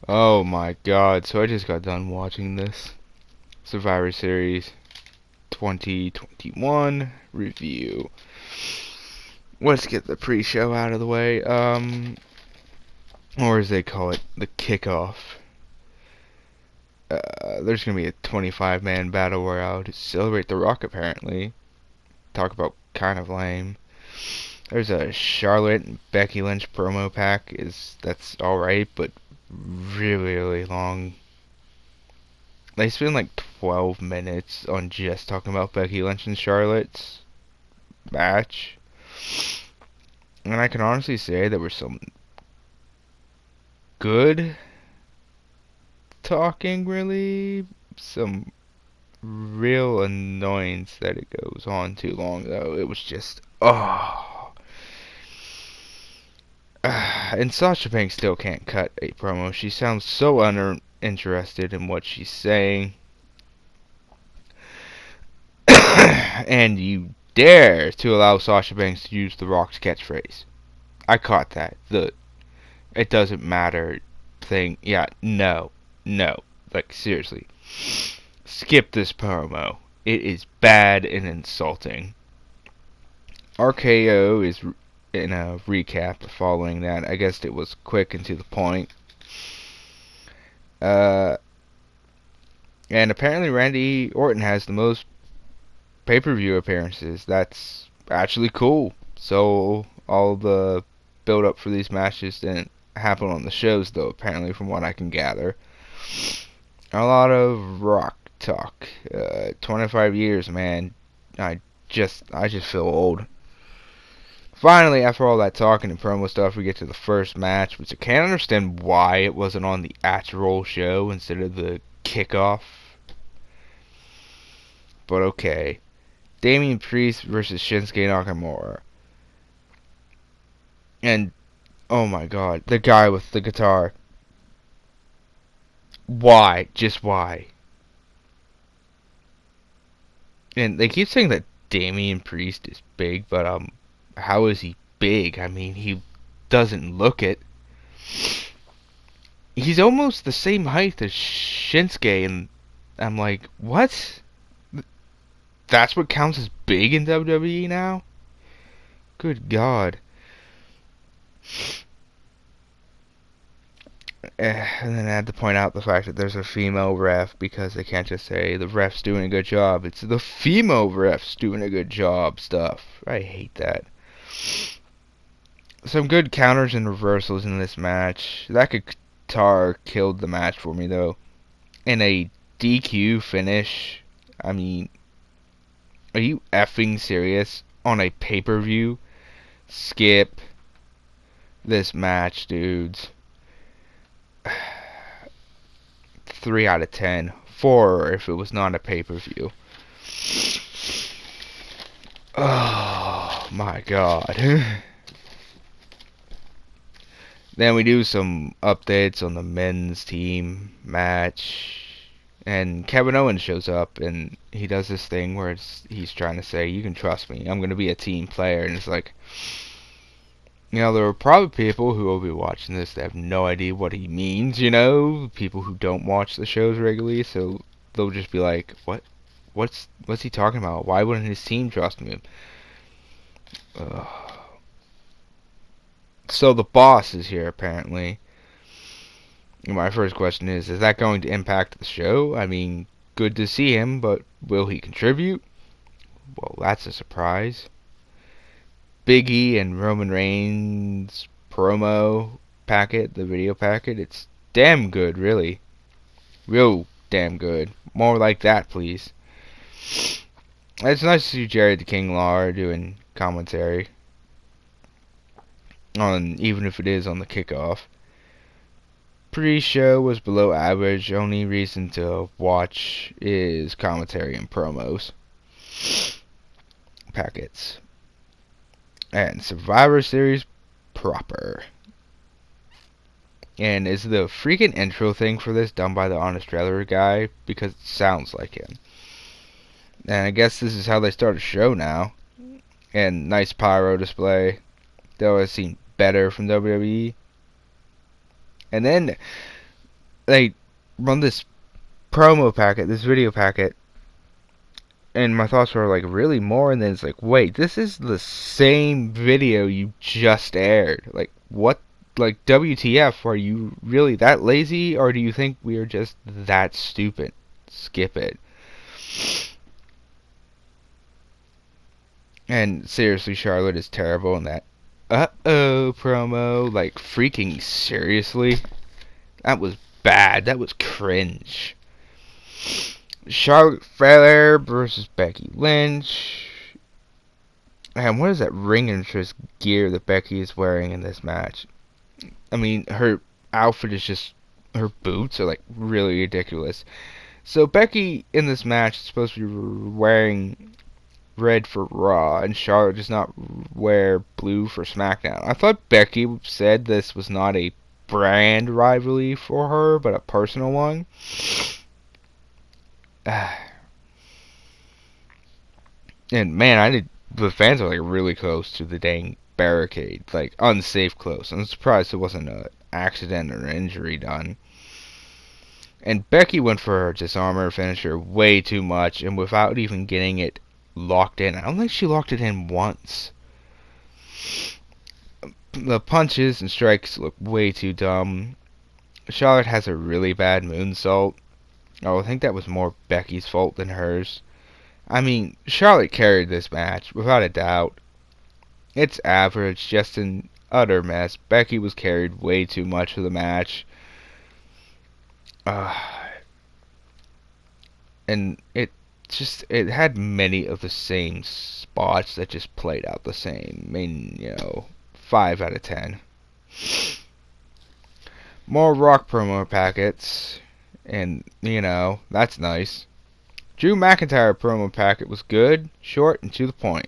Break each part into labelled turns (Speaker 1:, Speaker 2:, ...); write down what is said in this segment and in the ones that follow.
Speaker 1: Oh my god, so I just got done watching this Survivor Series 2021 review. Let's get the pre-show out of the way. Or as they call it, the kickoff. There's gonna be a 25-man battle royale to celebrate The Rock, apparently. Talk about kind of lame. There's a Charlotte and Becky Lynch promo pack. That's alright, but really long. They spend like 12 minutes on just talking about Becky Lynch and Charlotte's match. And I can honestly say there was some good talking, really. Some real annoyance that it goes on too long, though. It was just, oh. And Sasha Banks still can't cut a promo. She sounds so uninterested in what she's saying. And you dare to allow Sasha Banks to use The Rock's catchphrase. I caught that. The "it doesn't matter" thing. Yeah, no. No. Like, seriously. Skip this promo. It is bad and insulting. RKO is in a recap following that. I guess it was quick and to the point. Uh, and apparently Randy Orton has the most pay-per-view appearances. That's actually cool. So all the build-up for these matches didn't happen on the shows, though, apparently, from what I can gather. A lot of Rock talk. 25 years, man. I just feel old. Finally, after all that talking and promo stuff, we get to the first match, which I can't understand why it wasn't on the actual show instead of the kickoff. But okay. Damian Priest versus Shinsuke Nakamura. And, oh my god, the guy with the guitar. Why? Just why? And they keep saying that Damian Priest is big, but how is he big? I mean, he doesn't look it. He's almost the same height as Shinsuke, and I'm like, what? That's what counts as big in WWE now? Good God. And then I had to point out the fact that there's a female ref because they can't just say the ref's doing a good job. It's the female ref's doing a good job stuff. I hate that. Some good counters and reversals in this match. That guitar killed the match for me, though. In a DQ finish. I mean, are you effing serious? On a pay-per-view? Skip this match, dudes. 3 out of 10. 4 if it was not a pay-per-view. Oh my god. Then we do some updates on the men's team match. And Kevin Owens shows up and he does this thing where he's trying to say, you can trust me, I'm going to be a team player. And it's like, there are probably people who will be watching this that have no idea what he means, people who don't watch the shows regularly, so they'll just be like, what's he talking about? Why wouldn't his team trust him? So the boss is here, apparently. My first question is that going to impact the show? I mean, good to see him, but will he contribute? Well, that's a surprise. Big E and Roman Reigns promo packet, the video packet, it's damn good, really. Real damn good. More like that, please. It's nice to see Jerry the King Lawler doing commentary. Even if it is on the kickoff. Pre-show was below average. Only reason to watch is commentary and promos. Packets. And Survivor Series proper. And is the freaking intro thing for this done by the Honest Trailer guy? Because it sounds like him. And I guess this is how they start a show now. And nice pyro display. Though I've seen better from WWE. And then they run this promo packet, this video packet, and my thoughts were like, really more? And then it's like, wait, this is the same video you just aired. Like, what? Like, WTF? Are you really that lazy, or do you think we are just that stupid? Skip it. And seriously, Charlotte is terrible in that uh-oh promo. Like, freaking seriously? That was bad. That was cringe. Charlotte Flair versus Becky Lynch. And what is that ring interest gear that Becky is wearing in this match? I mean, her outfit is just, her boots are like really ridiculous. So Becky in this match is supposed to be wearing red for Raw, and Charlotte does not wear blue for SmackDown. I thought Becky said this was not a brand rivalry for her, but a personal one. And man, the fans are like really close to the dang barricade, like unsafe close. I'm surprised it wasn't an accident or an injury done. And Becky went for her disarmer finisher way too much, and without even getting it locked in. I don't think she locked it in once. The punches and strikes look way too dumb. Charlotte has a really bad moonsault. Oh, I think that was more Becky's fault than hers. I mean, Charlotte carried this match, without a doubt. It's average, just an utter mess. Becky was carried way too much of the match. And it had many of the same spots that just played out the same. I mean, 5 out of 10. More Rock promo packets, and, that's nice. Drew McIntyre promo packet was good, short, and to the point.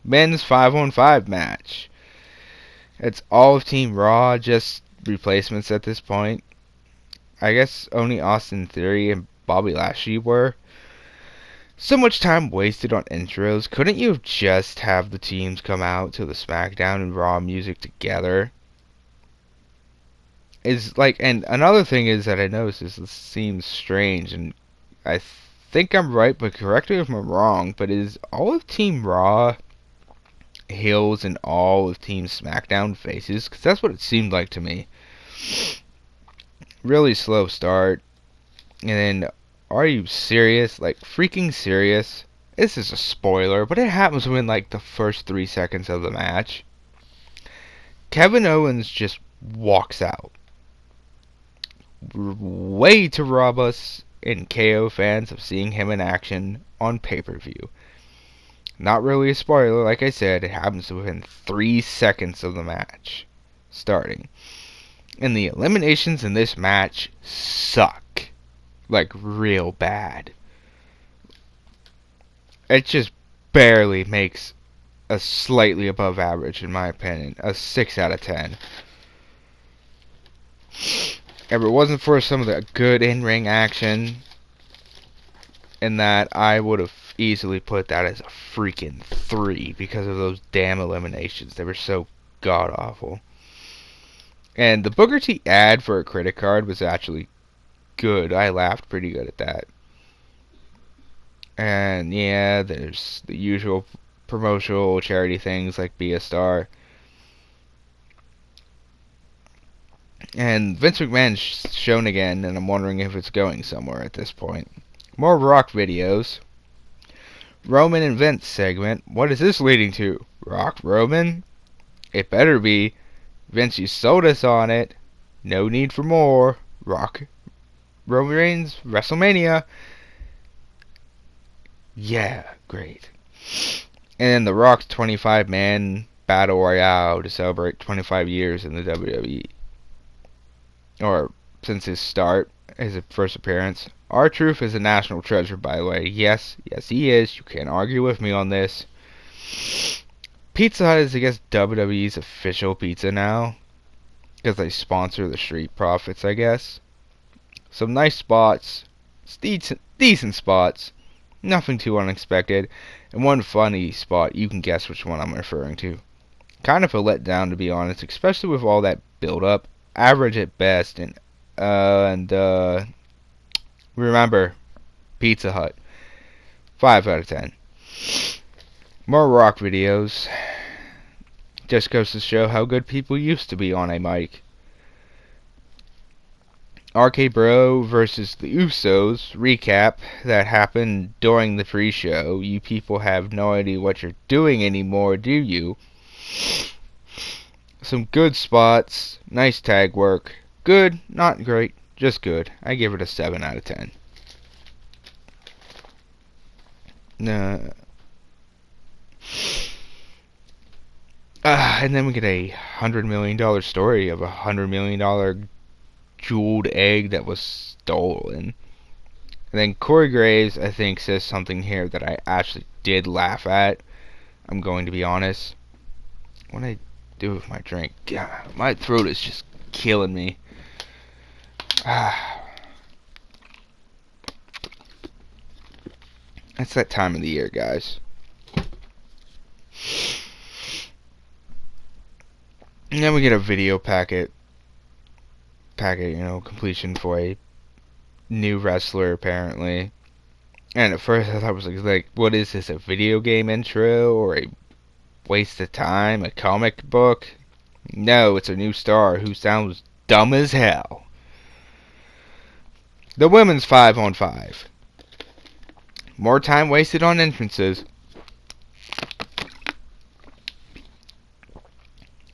Speaker 1: Men's 5-on-5 match. It's all of Team Raw, just replacements at this point. I guess only Austin Theory and Bobby Lashley were. So much time wasted on intros. Couldn't you just have the teams come out to the SmackDown and Raw music together? And another thing is that I noticed is this seems strange, and I think I'm right, but correct me if I'm wrong, but is all of Team Raw heels and all of Team SmackDown faces? Because that's what it seemed like to me. Really slow start. And then, are you serious? Like, freaking serious? This is a spoiler, but it happens within, like, the first 3 seconds of the match. Kevin Owens just walks out. Way to rob us and KO fans of seeing him in action on pay-per-view. Not really a spoiler, like I said, it happens within 3 seconds of the match starting. And the eliminations in this match suck. Like, real bad. It just barely makes a slightly above average, in my opinion. A 6 out of 10. If it wasn't for some of the good in-ring action, in that, I would have easily put that as a freaking 3 because of those damn eliminations. They were so god-awful. And the Booker T ad for a credit card was actually good. I laughed pretty good at that. And yeah, there's the usual promotional charity things like Be a Star. And Vince McMahon's shown again, and I'm wondering if it's going somewhere at this point. More Rock videos. Roman and Vince segment. What is this leading to? Rock Roman? It better be. Vince, you sold us on it. No need for more. Rock Roman Reigns, WrestleMania. Yeah, great. And then The Rock's 25-man Battle Royale to celebrate 25 years in the WWE. Or, since his start, his first appearance. R-Truth is a national treasure, by the way. Yes, he is. You can't argue with me on this. Pizza Hut is, I guess, WWE's official pizza now. Because they sponsor the Street Profits, I guess. Some nice spots. Decent spots. Nothing too unexpected. And one funny spot, you can guess which one I'm referring to. Kind of a letdown, to be honest, especially with all that build-up. Average at best, and And remember, Pizza Hut. 5 out of 10. More rock videos. Just goes to show how good people used to be on a mic. RK Bro versus the Usos recap that happened during the pre-show. You people have no idea what you're doing anymore, do you? Some good spots, nice tag work. Good, not great, just good. I give it a 7 out of 10. And then we get a $100 million story of a $100 million jeweled egg that was stolen. And then Corey Graves, I think, says something here that I actually did laugh at. I'm going to be honest. What did I do with my drink? God, my throat is just killing me. It's that time of the year, guys. And then we get a video packet, completion for a new wrestler, apparently. And at first I thought it was like, what is this, a video game intro or a waste of time, a comic book? No, it's a new star who sounds dumb as hell. The women's 5-on-5. More time wasted on entrances.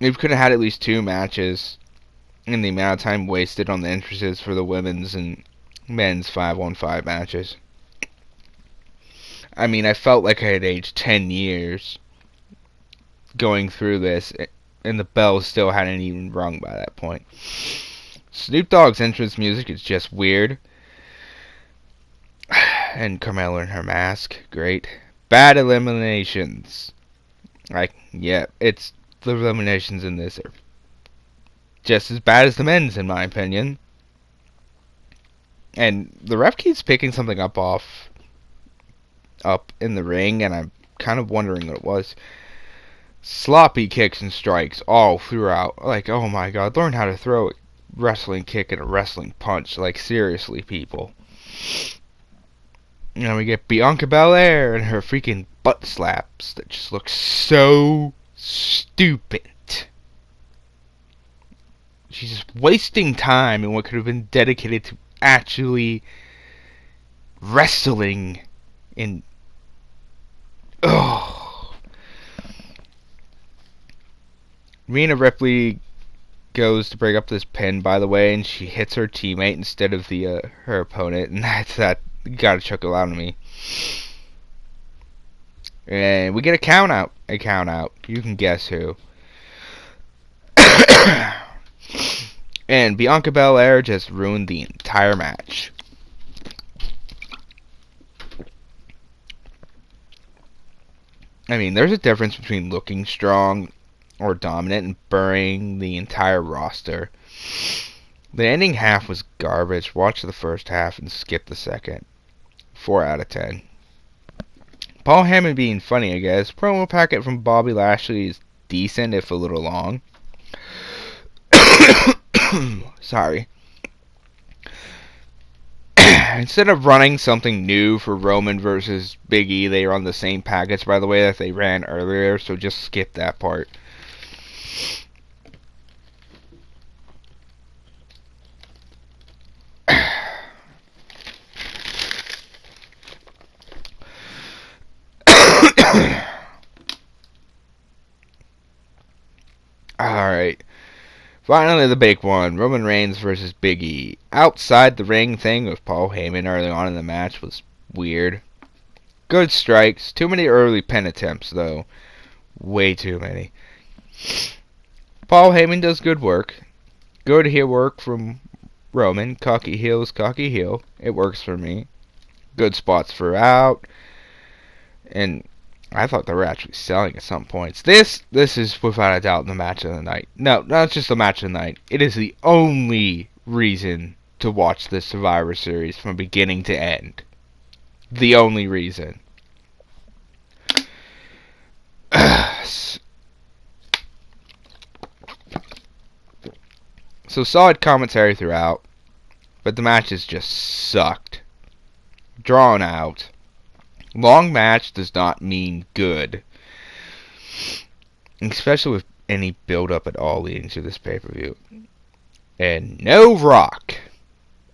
Speaker 1: We could have had at least 2 matches in the amount of time wasted on the entrances for the women's and men's 5-on-5 matches. I mean, I felt like I had aged 10 years going through this, and the bell still hadn't even rung by that point. Snoop Dogg's entrance music is just weird. And Carmella in her mask, great. Bad eliminations. It's the eliminations in this are just as bad as the men's, in my opinion. And the ref keeps picking something up in the ring, and I'm kind of wondering what it was. Sloppy kicks and strikes all throughout. Like, oh my god, learn how to throw a wrestling kick and a wrestling punch. Like, seriously, people. You know, we get Bianca Belair and her freaking butt slaps that just look so stupid. She's just wasting time in what could have been dedicated to actually wrestling in... Oh. Rhea Ripley goes to break up this pin, by the way, and she hits her teammate instead of her opponent, and that gotta chuckle out of me. And we get a count out. You can guess who. And Bianca Belair just ruined the entire match. I mean, there's a difference between looking strong or dominant and burying the entire roster. The ending half was garbage. Watch the first half and skip the second. 4 out of 10. Paul Heyman being funny, I guess. Promo packet from Bobby Lashley is decent, if a little long. Sorry. Instead of running something new for Roman versus Big E, they run the same package, by the way, that they ran earlier, so just skip that part. Alright. Finally, the big one. Roman Reigns versus Big E. Outside the ring thing with Paul Heyman early on in the match was weird. Good strikes. Too many early pin attempts, though. Way too many. Paul Heyman does good work. Good heel work from Roman. Cocky heel is cocky heel. It works for me. Good spots throughout. And I thought they were actually selling at some points. This is without a doubt the match of the night. No, not just the match of the night. It is the only reason to watch this Survivor Series from beginning to end. The only reason. So solid commentary throughout. but the matches just sucked. Drawn out. Long match does not mean good. Especially with any build-up at all leading to this pay-per-view. And no Rock.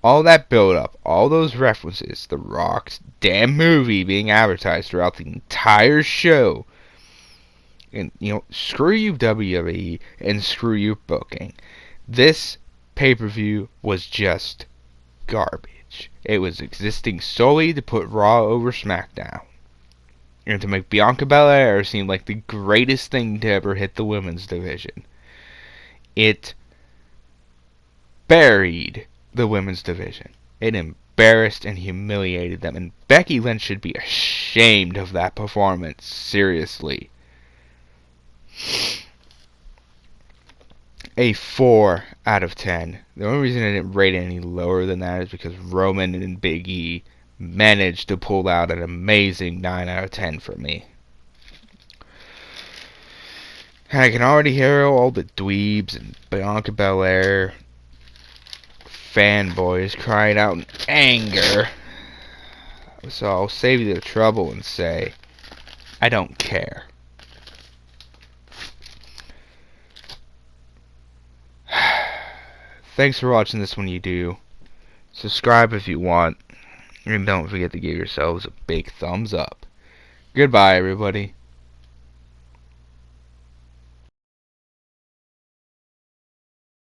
Speaker 1: All that build-up, all those references, The Rock's damn movie being advertised throughout the entire show. And, screw you WWE and screw you booking. This pay-per-view was just garbage. It was existing solely to put Raw over SmackDown. And to make Bianca Belair seem like the greatest thing to ever hit the women's division. It buried the women's division. It embarrassed and humiliated them. And Becky Lynch should be ashamed of that performance. Seriously. A 4 out of 10. The only reason I didn't rate it any lower than that is because Roman and Big E managed to pull out an amazing 9 out of 10 for me. And I can already hear all the dweebs and Bianca Belair fanboys crying out in anger. So I'll save you the trouble and say, I don't care. Thanks for watching this when you do. Subscribe if you want. And don't forget to give yourselves a big thumbs up. Goodbye, everybody.